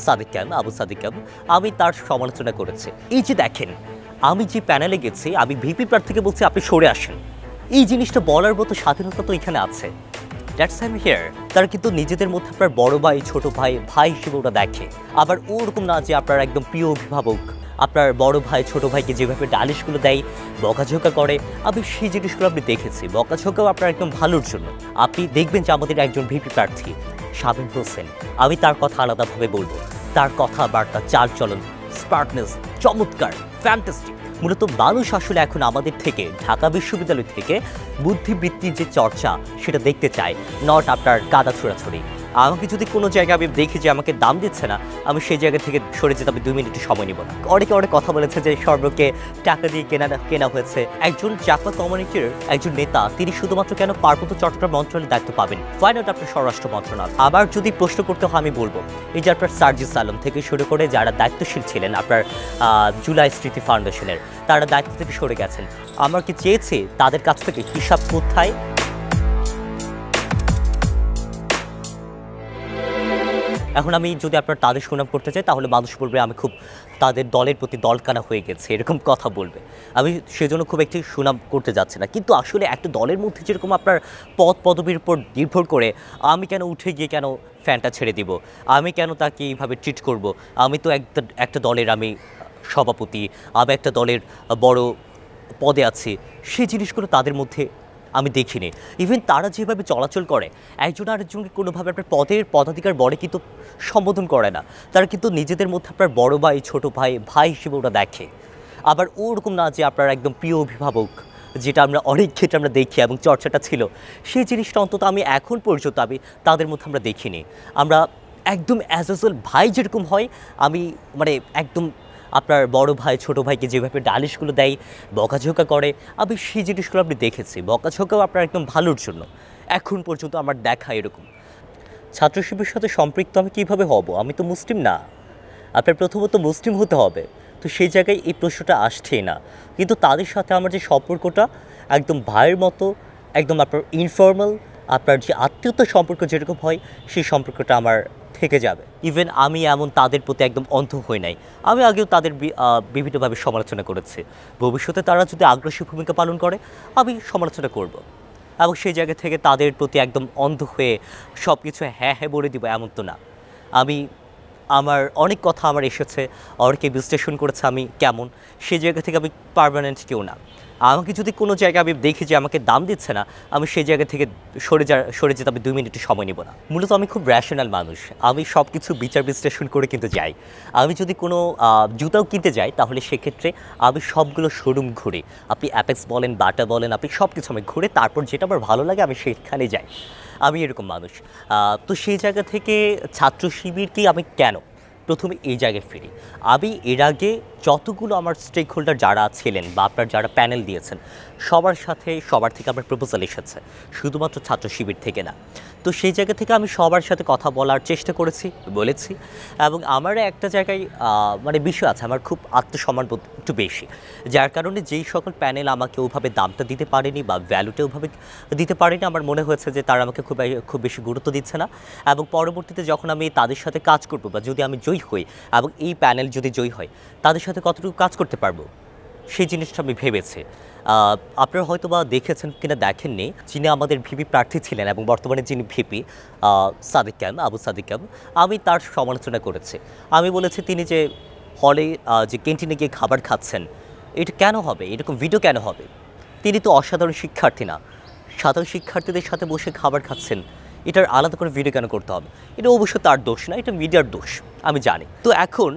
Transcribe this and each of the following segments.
সাদিক ক্যাম্প, আবু সাদিক ক্যাম্প, আমি তার সমালোচনা করেছি। এই যে দেখেন, আমি যে প্যানেলে গেছি, আমি ভিপি প্রার্থীকে বলছি আপনি সরে আসেন। এই জিনিসটা বলার মতো স্বাধীনতা তো এখানে আছে। That's I am here. তারা কিন্তু নিজেদের মধ্যে আপনার বড় ভাই, ছোট ভাই, ভাই হিসেবে ওরা দেখে। আবার ওরকম না যে আপনার একদম প্রিয় অভিভাবক, আপনার বড় ভাই ছোট ভাইকে যেভাবে ডালিশগুলো দেয়, বকাঝোকা করে, আমি সেই জিনিসগুলো আপনি দেখেছি। বকাঝোকাও আপনার একদম ভালোর জন্য। আপনি দেখবেন যে আমাদের একজন ভিপি প্রার্থী শামীম হোসেন, আমি তার কথা আলাদাভাবে বলবো। তার কথাবার্তা, চালচলন, স্মার্টনেস চমৎকার, ফ্যান্টাস্টিক। মূলত মানুষ আসলে এখন আমাদের থেকে, ঢাকা বিশ্ববিদ্যালয় থেকে বুদ্ধিবৃত্তির যে চর্চা সেটা দেখতে চায়, নট আপনার কাদা ছোড়াছড়ি। আমাকে যদি কোনো জায়গায় আমি দেখি যে আমাকে দাম দিচ্ছে না, আমি সেই জায়গা থেকে সরে যেতে আমি 2 মিনিট সময় নিব না। অনেকে অনেক কথা বলেছে যে সর্বকে টাকা দিয়ে কেনা হয়েছে। একজন চাকমা কমিউনিটির একজন নেতা, তিনি শুধুমাত্র কেন পার্বত্য চট্টগ্রাম অঞ্চলের দায়িত্ব পাবেন? ওয়াই নট আপনার স্বরাষ্ট্র মন্ত্রণালয়? আবার যদি প্রশ্ন করতে হয় আমি বলবো, এই যে আপনার সার্জিস আলম থেকে শুরু করে যারা দায়িত্বশীল ছিলেন আপনার জুলাই স্মৃতি ফাউন্ডেশনের, তারা দায়িত্ব থেকে সরে গেছেন। আমার কি চেয়েছে তাদের কাছ থেকে হিসাব কোথায়? এখন আমি যদি আপনার তাদের সুনাম করতে চাই, তাহলে মানুষ বলবে আমি খুব তাদের দলের প্রতি দলকানা হয়ে গেছে, এরকম কথা বলবে। আমি সেজন্য খুব একটি সুনাম করতে যাচ্ছি না। কিন্তু আসলে একটা দলের মধ্যে যেরকম আপনার পদ পদবীর উপর নির্ভর করে আমি কেন উঠে গিয়ে কেন ফ্যানটা ছেড়ে দিব, আমি কেন তাকে এইভাবে ট্রিট করব? আমি তো একটা দলের আমি সভাপতি, আমি একটা দলের বড় পদে আছি। সেই জিনিসগুলো তাদের মধ্যে আমি দেখিনি। ইভেন তারা যেভাবে চলাচল করে, একজন আরেকজনকে কোনোভাবে আপনার পদাধিকার বলে কিন্তু সম্বোধন করে না। তারা কিন্তু নিজেদের মধ্যে আপনার বড় ভাই, ছোট ভাই, ভাই হিসেবে ওরা দেখে। আবার ওরকম না যে আপনার একদম প্রিয় অভিভাবক, যেটা আমরা অনেক ক্ষেত্রে আমরা দেখি এবং চর্চাটা ছিল, সেই জিনিসটা অন্তত আমি এখন পর্যন্ত তাদের মধ্যে আমরা দেখিনি। আমরা একদম অ্যাজ ইউজুয়াল ভাই যেরকম হয়, আমি মানে একদম আপনার বড় ভাই ছোট ভাইকে যেভাবে ডালিশগুলো দেয়, বকাঝোকা করে, আমি সেই জিনিসগুলো আপনি দেখেছি। বকাঝোকাও আপনার একদম ভালোর জন্য। এখন পর্যন্ত আমার দেখা এরকম। ছাত্র শিবিরের সাথে সম্পৃক্ত আমি কীভাবে হব? আমি তো মুসলিম না। আপনার প্রথমত মুসলিম হতে হবে, তো সেই জায়গায় এই প্রশ্নটা আসছেই না। কিন্তু তাদের সাথে আমার যে সম্পর্কটা একদম ভাইয়ের মতো, একদম আপনার ইনফর্মাল, আপনার যে আত্মীয়তার সম্পর্ক যেরকম হয়, সেই সম্পর্কটা আমার থেকে যাবে। ইভেন আমি এমন তাদের প্রতি একদম অন্ধ হই নাই। আমি আগেও তাদের বিভিন্নভাবে সমালোচনা করেছি। ভবিষ্যতে তারা যদি আগ্রাসী ভূমিকা পালন করে, আমি সমালোচনা করব। এবং সেই জায়গা থেকে তাদের প্রতি একদম অন্ধ হয়ে সব কিছু হ্যাঁ হ্যাঁ বলে দিব এমন তো না। আমার অনেক কথা আমার এসেছে, অনেকে বিশ্লেষণ করেছে আমি কেমন, সেই জায়গা থেকে আমি পার্মানেন্ট কেউ না। আমাকে যদি কোনো জায়গায় আমি দেখি যে আমাকে দাম দিচ্ছে না, আমি সেই জায়গা থেকে সরে যেতে আমি 2 মিনিট সময় নিব না। মূলত আমি খুব র্যাশনাল মানুষ। আমি সব কিছু বিচার বিশ্লেষণ করে কিন্তু যাই। আমি যদি কোনো জুতাও কিনতে যাই, তাহলে সেক্ষেত্রে আমি সবগুলো শোরুম ঘুরে, আপনি অ্যাপেক্স বলেন, বাটা বলেন, আপনি সব কিছু আমি ঘুরে তারপর যেটা আমার ভালো লাগে আমি সেখানে যাই। আমি এরকম মানুষ। তো সেই জায়গা থেকে ছাত্র শিবিরকে আমি কেন প্রথমে এই জায়গায় ফিরি। আমি এর আগে যতগুলো আমার স্টেক হোল্ডার যারা ছিলেন বা আপনার যারা প্যানেল দিয়েছেন, সবার থেকে আমার প্রপোজাল এসেছে, শুধুমাত্র ছাত্র শিবির থেকে না। তো সেই জায়গা থেকে আমি সবার সাথে কথা বলার চেষ্টা বলেছি। এবং আমার একটা জায়গায় মানে বিষয় আছে, আমার খুব আত্মসম্মানবোধ একটু বেশি, যার কারণে যেই সকল প্যানেল আমাকে ওভাবে দামটা দিতে পারেনি বা ভ্যালুটা ওভাবে দিতে পারেনি, আমার মনে হয়েছে যে তারা আমাকে খুব বেশি গুরুত্ব দিচ্ছে না। এবং পরবর্তীতে যখন আমি তাদের সাথে কাজ করবো বা যদি আমি জয়ী হই এবং এই প্যানেল যদি জয়ী হয়, তাদের সাথে কতটুকু কাজ করতে পারবো, সেই জিনিসটা আমি ভেবেছি। আপনারা হয়তো বা দেখেছেন কিনা দেখেননি, যিনি আমাদের ভিপি প্রার্থী ছিলেন এবং বর্তমানে যিনি ভিপি, সাদিক ক্যাম্প, আবু সাদিক ক্যাম্প, আমি তার সমালোচনা করেছি। আমি বলেছি তিনি যে হলে যে ক্যান্টিনে গিয়ে খাবার খাচ্ছেন, এটা কেন হবে? এরকম ভিডিও কেন হবে? তিনি তো অসাধারণ শিক্ষার্থী না, সাধারণ শিক্ষার্থীদের সাথে বসে খাবার খাচ্ছেন, এটার আলাদা করে ভিডিও কেন করতে হবে? এটা অবশ্য তার দোষ না, এটা মিডিয়ার দোষ, আমি জানি। তো এখন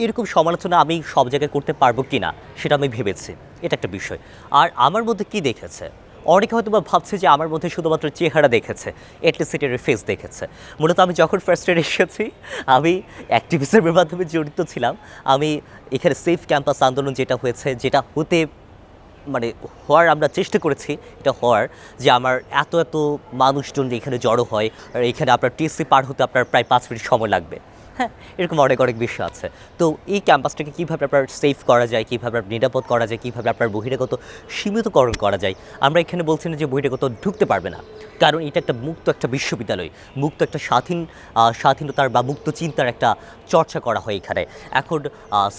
এরকম সমালোচনা আমি সব জায়গায় করতে পারবো কি না সেটা আমি ভেবেছি, এটা একটা বিষয়। আর আমার মধ্যে কি দেখেছে, অনেকে হয়তো বা ভাবছে যে আমার মধ্যে শুধুমাত্র চেহারা দেখেছে, এথনিসিটির ফেস দেখেছে। মূলত আমি যখন ফার্স্ট ইয়ারে এসেছি, আমি অ্যাক্টিভিজমের মাধ্যমে জড়িত ছিলাম। আমি এখানে সেফ ক্যাম্পাস আন্দোলন যেটা হয়েছে, যেটা হওয়ার আমরা চেষ্টা করেছি, এটা হওয়ার যে আমার এত মানুষজন এখানে জড়ো হয়, আর এখানে আপনার টিএসসি পার হতে আপনার প্রায় 5 মিনিট সময় লাগবে। হ্যাঁ, এরকম অনেক বিষয় আছে। তো এই ক্যাম্পাসটাকে কীভাবে আপনার সেফ করা যায়, কীভাবে নিরাপদ করা যায়, কীভাবে আপনার বহিরাগত সীমিতকরণ করা যায়। আমরা এখানে বলছি না যে বহিরাগত ঢুকতে পারবে না, কারণ এটা একটা মুক্ত একটা বিশ্ববিদ্যালয়, মুক্ত একটা স্বাধীনতার বা মুক্ত চিন্তার একটা চর্চা করা হয় এখানে। এখন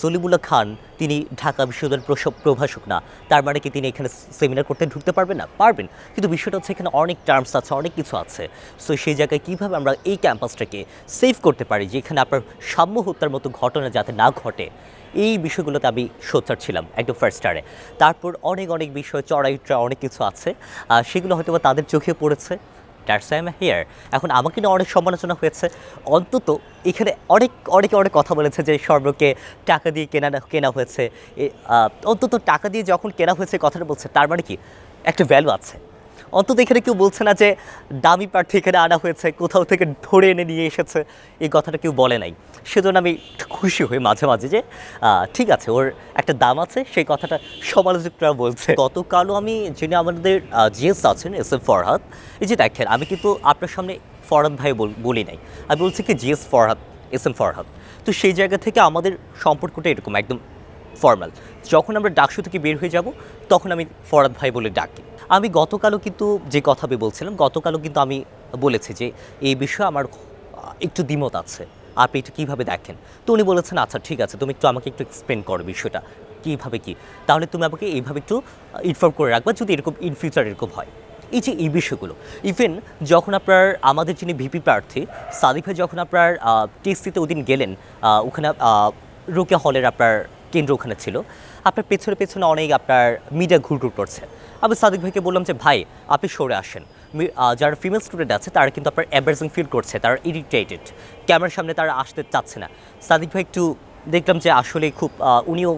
সলিমুল্লাহ খান তিনি ঢাকা বিশ্ববিদ্যালয়ের প্রভাষক না, তার মানে কি তিনি এখানে সেমিনার করতে ঢুকতে পারবেন না? পারবেন, কিন্তু বিষয়টা হচ্ছে এখানে অনেক টার্মস আছে, অনেক কিছু আছে। সো সেই জায়গায় কীভাবে আমরা এই ক্যাম্পাসটাকে সেভ করতে পারি, যেখানে আপনার সাম্য হত্যার মতো ঘটনা যাতে না ঘটে, এই বিষয়গুলোতে আমি সোচ্চার ছিলাম একদম ফার্স্ট ইয়ারে। তারপর অনেক বিষয় চড়াইটা অনেক কিছু আছে, সেগুলো হয়তো বা তাদের চোখে পড়েছে। That's I am here. এখন আমাকে নিয়ে অনেক সমালোচনা হয়েছে, অন্তত এখানে অনেকে কথা বলেছে যে স্বর্ণকে টাকা দিয়ে কেনা হয়েছে। অন্তত টাকা দিয়ে যখন কেনা হয়েছে কথাটা বলছে, তার মানে কি একটা ভ্যালু আছে। অন্তত এখানে কেউ বলছে না যে দামি প্রার্থী এখানে আনা হয়েছে, কোথাও থেকে ধরে এনে নিয়ে এসেছে, এই কথাটা কেউ বলে নাই। সেজন্য আমি খুশি হই মাঝে যে ঠিক আছে, ওর একটা দাম আছে, সেই কথাটা সমালোচকরা বলছে। গতকালও আমি যিনি আমাদের জিএস আছেন এস এম ফরহাদ, এই যে দেখেন, আমি কিন্তু আপনার সামনে ফরহাদ ভাই বলি নাই, আমি বলছি কি GS Farhad, S M Farhad. তো সেই জায়গা থেকে আমাদের সম্পর্কটা এরকম একদম ফর্মাল। যখন আমরা ডাকসু থেকে বের হয়ে যাব, তখন আমি ফরহাদ ভাই বলে ডাকি। আমি গতকালও কিন্তু যে কথা আমি বলছিলাম, গতকালও কিন্তু আমি বলেছি যে এই বিষয়ে আমার একটু দ্বিমত আছে, আপনি এটা কীভাবে দেখেন। তো উনি বলেছেন আচ্ছা ঠিক আছে, তুমি আমাকে একটু এক্সপ্লেন করো বিষয়টা কীভাবে কী, তাহলে তুমি আমাকে এইভাবে একটু ইনফর্ম করে রাখবা যদি এরকম ইন ফিউচার এরকম হয়। এই যে এই বিষয়গুলো, ইভেন যখন আপনার আমাদের যিনি ভিপি প্রার্থী সাদিক ভাই যখন আপনার টিএসসিতে ওই দিন গেলেন, ওখানে রোকেয়া হলের আপনার কেন্দ্র ওখানে ছিল, আপনার পেছনে অনেক আপনার মিডিয়া ঘুরঘুর করছে। আমি সাদিক ভাইকে বললাম যে ভাই আপনি সরে আসেন, যারা ফিমেল স্টুডেন্ট আছে তারা কিন্তু আপনার এম্বারেসিং ফিল করছে, তারা ইরিটেটেড, ক্যামেরার সামনে তারা আসতে চাচ্ছে না। সাদিক ভাই একটু দেখলাম যে আসলে খুব উনিও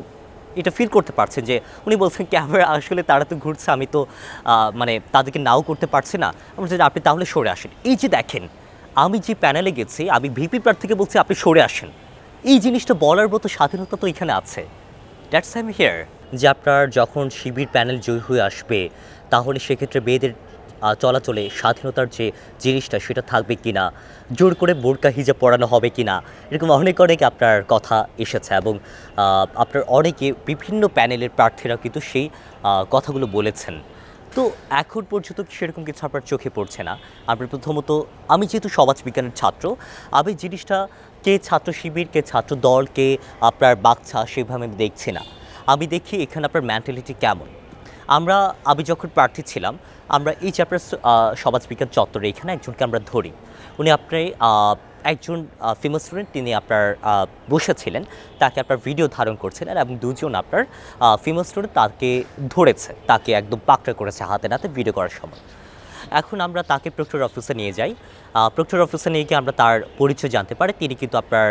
এটা ফিল করতে পারছেন, যে উনি বলছেন ক্যামেরা আসলে তারা তো ঘুরছে, আমি তো মানে তাদেরকে নাও করতে পারছি না। আমি বলছি আপনি তাহলে সরে আসেন। এই যে দেখেন, আমি যে প্যানেলে গেছি, আমি ভিপি প্রার্থীকে বলছি আপনি সরে আসেন, এই জিনিসটা বলার মতো স্বাধীনতা তো এখানে আছে। That's I am here. যে আপনার যখন শিবির প্যানেল জয়ী হয়ে আসবে, তাহলে সেক্ষেত্রে মেয়েদের চলাচলে স্বাধীনতার যে জিনিসটা সেটা থাকবে কি না, জোর করে বোরকা হিজাব পরানো হবে কি না, এরকম অনেক আপনার কথা এসেছে। এবং আপনার অনেকে বিভিন্ন প্যানেলের প্রার্থীরা কিন্তু সেই কথাগুলো বলেছেন। তো এখন পর্যন্ত সেরকম কিছু আপনার চোখে পড়ছে না। আপনার প্রথমত আমি যেহেতু সমাজবিজ্ঞানের ছাত্র, আমি জিনিসটা কে ছাত্র শিবির, কে ছাত্র দল, কে আপনার বাকছা, সেভাবে আমি দেখছি না। আমি দেখি এখানে আপনার মেন্টালিটি কেমন। আমি যখন প্রার্থী ছিলাম, আমরা এই যে আপনার সমাজবিজ্ঞান চত্বরে এখানে একজনকে আমরা ধরি, উনি আপনি একজন ফিমেল স্টুডেন্ট, তিনি আপনার বসেছিলেন, তাকে আপনার ভিডিও ধারণ করছিলেন, এবং দুজন আপনার ফিমেল স্টুডেন্ট তাকে ধরেছে, তাকে একদম পাকড়া করেছে হাতে নাতে ভিডিও করার সময়। এখন আমরা তাকে প্রক্টর অফিসে নিয়ে যাই। প্রক্টর অফিসে নিয়ে গিয়ে আমরা তার পরিচয় জানতে পারি, তিনি কিন্তু আপনার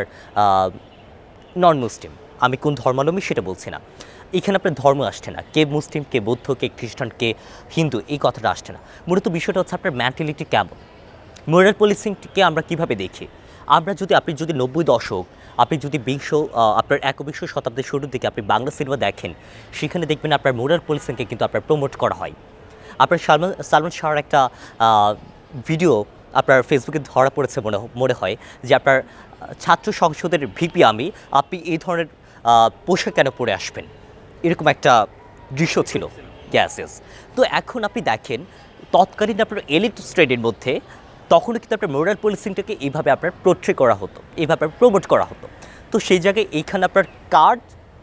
নন মুসলিম। আমি কোন ধর্মাবলম্বী সেটা বলছি না, এখানে আপনার ধর্ম আসছে না, কে মুসলিম, কে বৌদ্ধ, কে খ্রিস্টান, কে হিন্দু, এই কথাটা আসছে না। মূলত বিষয়টা হচ্ছে আপনার মেন্টালিটি কেমন, মোরাল পলিসিংকে আমরা কিভাবে দেখি। আপনি যদি 90 দশক, আপনি যদি আপনার 21 শতাব্দীর শুরুর দিকে আপনি বাংলা সিনেমা দেখেন, সেখানে দেখবেন আপনার মোরাল পলিসিংকে কিন্তু আপনার প্রমোট করা হয়। আপনার সালমান শাহর একটা ভিডিও আপনার ফেসবুকে ধরা পড়েছে মনে হয়, যে আপনার ছাত্র সংসদের ভিপি আপনি এই ধরনের পোশাক কেন পরে আসবেন, এরকম একটা দৃশ্য ছিল। গ্যাসেস। তো এখন আপনি দেখেন তৎকালীন আপনার এলিট স্টেটের মধ্যে তখনও কিন্তু আপনার মোরাল পলিসিংটাকে এইভাবে আপনার পোট্রে করা হতো, এইভাবে প্রমোট করা হতো। তো সেই জায়গায় এইখানে আপনার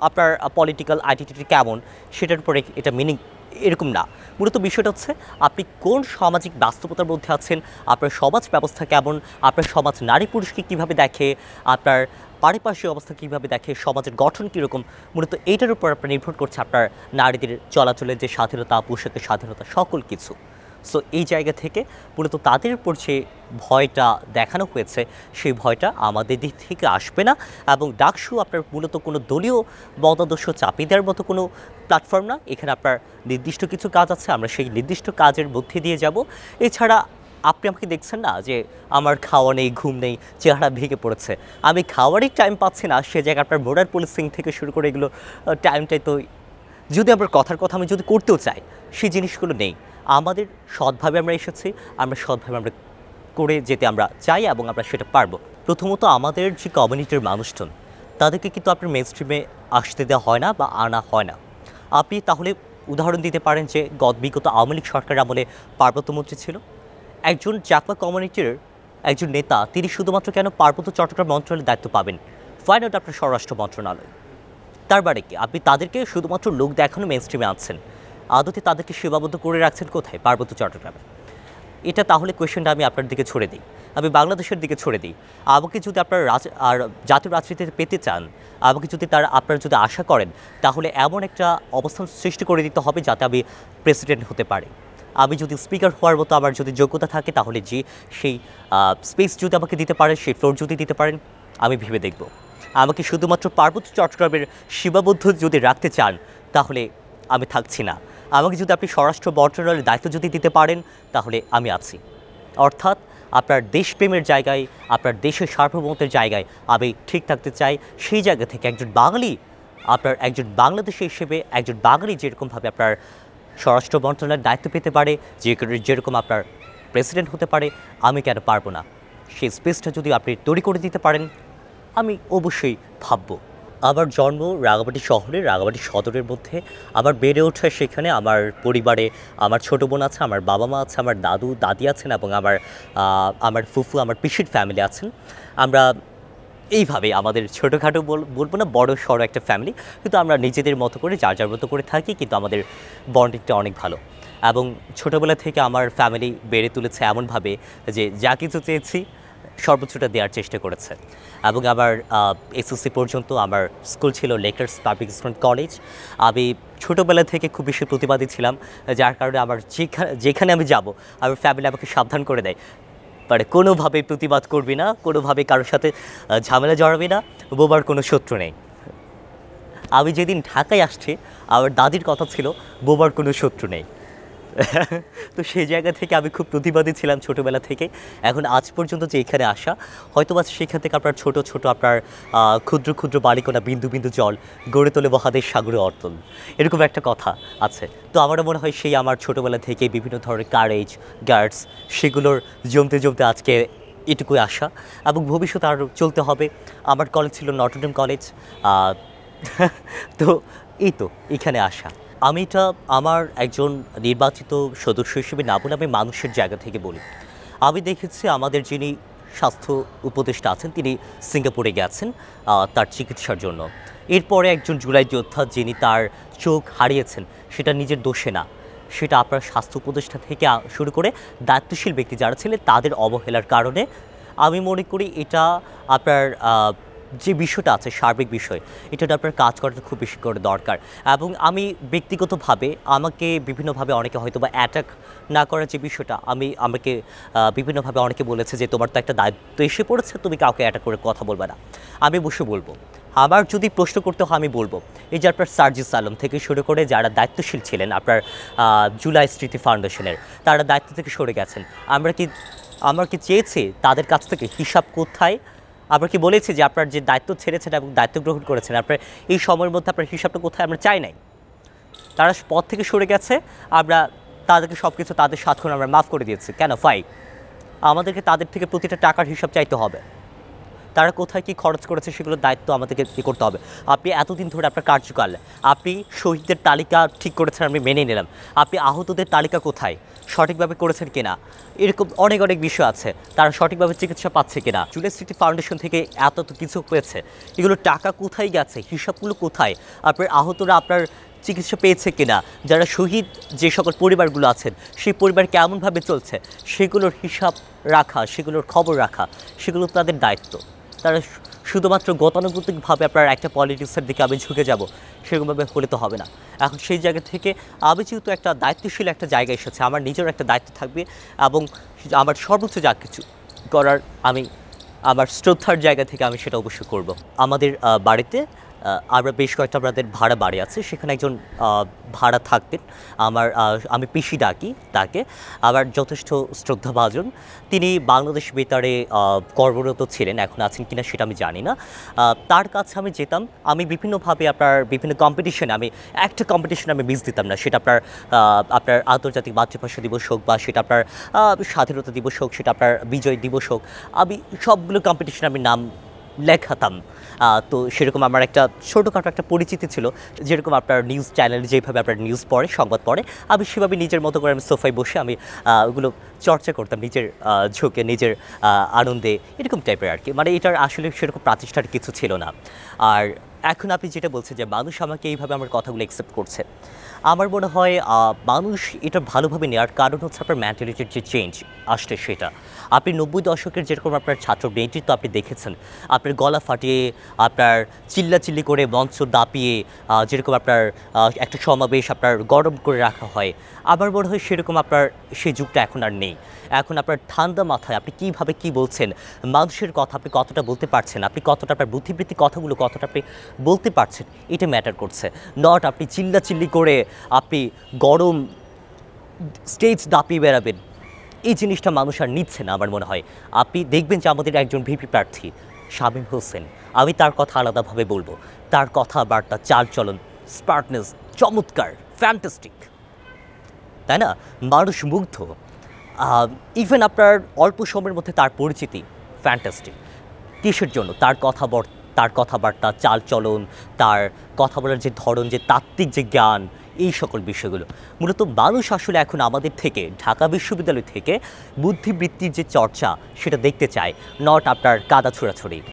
আপনার পলিটিক্যাল আইডেন্টিটি কেমন সেটার উপরে এটা মিনিং এরকম না। মূলত বিষয়টা হচ্ছে আপনি কোন সামাজিক বাস্তবতার মধ্যে আছেন, আপনার সমাজ ব্যবস্থা কেমন, আপনার সমাজ নারী পুরুষকে কীভাবে দেখে, আপনার পারিপার্শ্বিক অবস্থা কীভাবে দেখে, সমাজের গঠন কীরকম, মূলত এইটার উপর আপনার নির্ভর করছে আপনার নারীদের চলাচলের যে স্বাধীনতা, পোশাকের স্বাধীনতা, সকল কিছু। সো এই জায়গা থেকে মূলত তাদের উপর যে ভয়টা দেখানো হয়েছে, সেই ভয়টা আমাদের দিক থেকে আসবে না। এবং ডাকসু আপনার মূলত কোনো দলীয় মতাদর্শ চাপিয়ে দেওয়ার মতো কোনো প্ল্যাটফর্ম না। এখানে আপনার নির্দিষ্ট কিছু কাজ আছে, আমরা সেই নির্দিষ্ট কাজের মধ্যে দিয়ে যাব। এছাড়া আপনি আমাকে দেখছেন না যে আমার খাওয়া নেই, ঘুম নেই, চেহারা ভেঙে পড়েছে, আমি খাওয়ারই টাইম পাচ্ছি না, সে জায়গায় আপনার মোরাল পলিসিং থেকে শুরু করে এগুলো টাইমটাই তো, যদি আমার কথার কথা আমি যদি করতেও চাই, সেই জিনিসগুলো নেই। আমাদের সৎভাবে আমরা এসেছি, আমরা সৎভাবে আমরা করে যেতে আমরা চাই, এবং আমরা সেটা পারবো। প্রথমত আমাদের যে কমিউনিটির মানুষজন তাদেরকে কিন্তু আপনার মেইন স্ট্রিমে আসতে দেওয়া হয় না বা আনা হয় না। আপনি তাহলে উদাহরণ দিতে পারেন যে বিগত আওয়ামী লীগ সরকারের আমলে পার্বত্যমন্ত্রী ছিল একজন চাকমা কমিউনিটির একজন নেতা, তিনি শুধুমাত্র কেন পার্বত্য চট্টগ্রাম মন্ত্রণালয়ের দায়িত্ব পাবেন? ফাইন আউট আপনার স্বরাষ্ট্র মন্ত্রণালয়। তার মানে কি আপনি তাদেরকে শুধুমাত্র লোক দেখানো মেইন স্ট্রিমে আনছেন, আদতে তাদেরকে সীমাবদ্ধ করে রাখছেন কোথায়? পার্বত্য চট্টগ্রামে। এটা তাহলে কোয়েশ্চেনটা আমি আপনার দিকে ছড়ে দিই, আমি বাংলাদেশের দিকে ছড়ে দিই। আমাকে যদি আপনার আর জাতীয় রাজনীতিতে পেতে চান, আমাকে যদি আপনারা যদি আশা করেন, তাহলে এমন একটা অবস্থান সৃষ্টি করে দিতে হবে যাতে আমি প্রেসিডেন্ট হতে পারি। আমি যদি স্পিকার হওয়ার মতো আমার যদি যোগ্যতা থাকে, তাহলে সেই স্পেস যদি আমাকে দিতে পারেন, সেই ফ্লোর যদি দিতে পারেন, আমি ভেবে দেখব। আমাকে শুধুমাত্র পার্বত্য চট্টগ্রামের সীমাবদ্ধ যদি রাখতে চান, তাহলে আমি থাকছি না। আমাকে যদি আপনি স্বরাষ্ট্র মন্ত্রণালয়ের দায়িত্ব যদি দিতে পারেন, তাহলে আমি আছি। অর্থাৎ আপনার দেশপ্রেমের জায়গায়, আপনার দেশের সার্বভৌমত্বের জায়গায় আমি ঠিক থাকতে চাই। সেই জায়গা থেকে একজন বাঙালি, আপনার একজন বাংলাদেশি হিসেবে একজন বাঙালি যেরকমভাবে আপনার স্বরাষ্ট্র মন্ত্রণালয়ের দায়িত্ব পেতে পারে, যেরকম আপনার প্রেসিডেন্ট হতে পারে, আমি কেন পারবো না? সেই স্পেসটা যদি আপনি তৈরি করে দিতে পারেন, আমি অবশ্যই ভাববো। আমার জন্ম রাঙামাটি শহরে, রাঙামাটি সদরের মধ্যে। আমার বেড়ে ওঠা সেখানে। আমার পরিবারে আমার ছোটো বোন আছে, আমার বাবা মা আছে, আমার দাদু দাদি আছেন এবং আমার ফুফু, আমার পিসির ফ্যামিলি আছেন। আমরা এইভাবে আমাদের ছোটোখাটো বলবো না, বড় সড়ো একটা ফ্যামিলি, কিন্তু আমরা নিজেদের মতো করে যার যার মতো করে থাকি, কিন্তু আমাদের বন্ডিংটা অনেক ভালো। এবং ছোটোবেলা থেকে আমার ফ্যামিলি বেড়ে তুলেছে এমনভাবে যে যা কিছু চেয়েছি সর্বোচ্চটা দেওয়ার চেষ্টা করেছে। এবং আমার এসএসসি পর্যন্ত আমার স্কুল ছিল লেকার্স পাবলিক স্কুল কলেজ। আমি ছোটোবেলা থেকে খুব বেশি প্রতিবাদী ছিলাম, যার কারণে আমার যেখানে আমি যাব, আমার ফ্যামিলি আমাকে সাবধান করে দেয়, মানে কোনোভাবে প্রতিবাদ করবি না, কোনোভাবে কারোর সাথে ঝামেলা জড়াবি না, বোবার কোনো শত্রু নেই। আমি যেদিন ঢাকায় আসছি, আমার দাদির কথা ছিল বোবার কোনো শত্রু নেই। তো সেই জায়গা থেকে আমি খুব প্রতিবাদী ছিলাম ছোটোবেলা থেকে। এখন আজ পর্যন্ত যে এখানে আসা, হয়তোবা সেখান থেকে আপনার ছোট ছোট আপনার ক্ষুদ্র ক্ষুদ্র বালিকণা, বিন্দু বিন্দু জল গড়ে তোলে মহাদেশ সাগরে অর্তল, এরকম একটা কথা আছে। তো আমারও মনে হয় সেই আমার ছোটোবেলা থেকে বিভিন্ন ধরনের কারেজ, গার্ডস, সেগুলোর জমতে জমতে আজকে এটুকুই আসা, এবং ভবিষ্যতে আরও চলতে হবে। আমার কলেজ ছিল নটরডেম কলেজ। তো এই তো এখানে আসা। আমি এটা আমার একজন নির্বাচিত সদস্য হিসেবে না বলে, আমি মানুষের জায়গা থেকে বলি। আমি দেখেছি আমাদের যিনি স্বাস্থ্য উপদেষ্টা আছেন, তিনি সিঙ্গাপুরে গেছেন তার চিকিৎসার জন্য। এরপরে একজন জুলাই যোদ্ধা যিনি তার চোখ হারিয়েছেন, সেটা নিজের দোষে না, সেটা আপনার স্বাস্থ্য উপদেষ্টা থেকে শুরু করে দায়িত্বশীল ব্যক্তি যারা ছিলেন তাদের অবহেলার কারণে। আমি মনে করি এটা আপনার যে বিষয়টা আছে, সার্বিক বিষয়, এটা আপনার কাজ করাটা খুব বেশি করে দরকার। এবং আমি ব্যক্তিগতভাবে আমাকে বিভিন্নভাবে অনেকে হয়তো বা অ্যাটাক না করার যে বিষয়টা, আমাকে বিভিন্নভাবে অনেকে বলেছে যে তোমার তো একটা দায়িত্ব এসে পড়েছে, তুমি কাউকে অ্যাটাক করে কথা বলবে না। আমি বসে বলবো, আবার যদি প্রশ্ন করতে হয় আমি বলবো, এই যে আপনার সার্জিস আলম থেকে শুরু করে যারা দায়িত্বশীল ছিলেন আপনার জুলাই স্মৃতি ফাউন্ডেশনের, তারা দায়িত্ব থেকে সরে গেছেন। আমরা কি চেয়েছি তাদের কাছ থেকে হিসাব কোথায়? আমরা কি বলেছি যে আপনার যে দায়িত্ব ছেড়েছেন এবং দায়িত্ব গ্রহণ করেছেন, আপনার এই সময়ের মধ্যে আপনার হিসাবটা কোথায়? আমরা চাই নাই। তারা পদ থেকে সরে গেছে, আমরা তাদেরকে সব কিছু তাদের সাথে আমরা মাফ করে দিয়েছি। কেন? ফাই আমাদেরকে তাদের থেকে প্রতিটা টাকার হিসাব চাইতে হবে। তারা কোথায় কী খরচ করেছে সেগুলোর দায়িত্ব আমাদেরকে করতে হবে। আপনি এতদিন ধরে আপনার কার্যকাল, আপনি শহীদদের তালিকা ঠিক করেছেন, আমি মেনে নিলাম। আপনি আহতদের তালিকা কোথায়, সঠিকভাবে করেছেন কিনা, এরকম অনেক অনেক বিষয় আছে। তারা সঠিকভাবে চিকিৎসা পাচ্ছে কিনা, জুলাই স্মৃতি ফাউন্ডেশন থেকে এত কিছু পেয়েছে, এগুলো টাকা কোথায় গেছে, হিসাবগুলো কোথায়, আপনার আহতরা আপনার চিকিৎসা পেয়েছে কিনা, যারা শহীদ যে সকল পরিবারগুলো আছেন সেই পরিবার কেমনভাবে চলছে, সেগুলোর হিসাব রাখা, সেগুলোর খবর রাখা, সেগুলো তাদের দায়িত্ব। তারা শুধুমাত্র গতানুগতিকভাবে আপনার একটা পলিটিক্সের দিকে আমি ঝুঁকে যাব, সেরকমভাবে হলে তো হবে না। এখন সেই জায়গা থেকে আমি যেহেতু একটা দায়িত্বশীল একটা জায়গায় এসেছে, আমার নিজের একটা দায়িত্ব থাকবে এবং আমার সর্বোচ্চ যা কিছু করার আমি আমার শ্রদ্ধার জায়গা থেকে আমি সেটা অবশ্যই করব। আমাদের বাড়িতে আমরা বেশ কয়েকটা আমাদের ভাড়া বাড়ি আছে, সেখানে একজন ভাড়া থাকতেন। আমি পিসি ডাকি তাকে। আবার যথেষ্ট শ্রদ্ধাভাজন। তিনি বাংলাদেশ বেতারে কর্মরত ছিলেন, এখন আছেন কিনা সেটা আমি জানি না। তার কাছে আমি যেতাম, আমি বিভিন্নভাবে বিভিন্ন কম্পিটিশনে একটা কম্পিটিশনে আমি মিস দিতাম না। সেটা আপনার আন্তর্জাতিক মাতৃভাষা দিবস হোক, বা সেটা আপনার স্বাধীনতা দিবস হোক, সেটা আপনার বিজয় দিবস হোক, আমি সবগুলো কম্পিটিশনে আমি নাম লেখাতাম। তো সেরকম আমার একটা ছোটোখাটো একটা পরিচিতি ছিল, যেরকম আপনার নিউজ চ্যানেল যেভাবে আপনার নিউজ পড়ে, সংবাদ পড়ে, আমি সেভাবে নিজের মতো করে আমি সোফায় বসে আমি ওগুলো চর্চা করতাম নিজের ঝোঁকে, নিজের আনন্দে, এরকম টাইপের আর কি। মানে এটার আসলে সেরকম প্রাতিষ্ঠার কিছু ছিল না। আর এখন আপনি যেটা বলছেন যে মানুষ আমাকে এইভাবে আমার কথাগুলো অ্যাকসেপ্ট করছে, আমার মনে হয় মানুষ এটা ভালোভাবে নেওয়ার কারণ হচ্ছে আপনার মেন্টালিটির যে চেঞ্জ আসছে সেটা। আপনি 90 দশকের যেরকম আপনার ছাত্র নেতৃত্ব আপনি দেখেছেন, আপনার গলা ফাটিয়ে, আপনার চিল্লাচিল্লি করে, মঞ্চ দাপিয়ে, যেরকম আপনার একটা সমাবেশ আপনার গরম করে রাখা হয়, আমার মনে হয় সেরকম আপনার সেই যুগটা এখন আর নেই। এখন আপনার ঠান্ডা মাথায় আপনি কীভাবে কী বলছেন, মানুষের কথা আপনি কতটা বলতে পারছেন, আপনি কতটা আপনার বুদ্ধিবৃত্তিক কথাগুলো কতটা আপনি বলতে পারছেন, এটা ম্যাটার করছে। নট আপনি চিল্লাচিল্লি করে আপনি গরম স্টেজ দাপিয়ে বেড়াবেন, এই জিনিসটা মানুষ আর নিচ্ছে না আমার মনে হয়। আপনি দেখবেন যে আমাদের একজন ভিপি প্রার্থী শামীম হোসেন, আমি তার কথা আলাদাভাবে বলবো। তার কথাবার্তা, চালচলন, স্মার্টনেস চমৎকার, ফ্যান্টাস্টিক, তাই না? মানুষ মুগ্ধ। ইভেন আপনার অল্প সময়ের মধ্যে তার পরিচিতি ফ্যান্টাস্টিক। কিসের জন্য? তার কথাবার্তা, চালচলন, তার কথা বলার যে ধরন, যে তাত্ত্বিক যে জ্ঞান, এই সকল বিষয়গুলো। মূলত মানুষ আসলে এখন আমাদের থেকে, ঢাকা বিশ্ববিদ্যালয় থেকে বুদ্ধিবৃত্তির যে চর্চা সেটা দেখতে চায়, নট আপনার কাদা ছোড়াছড়ি।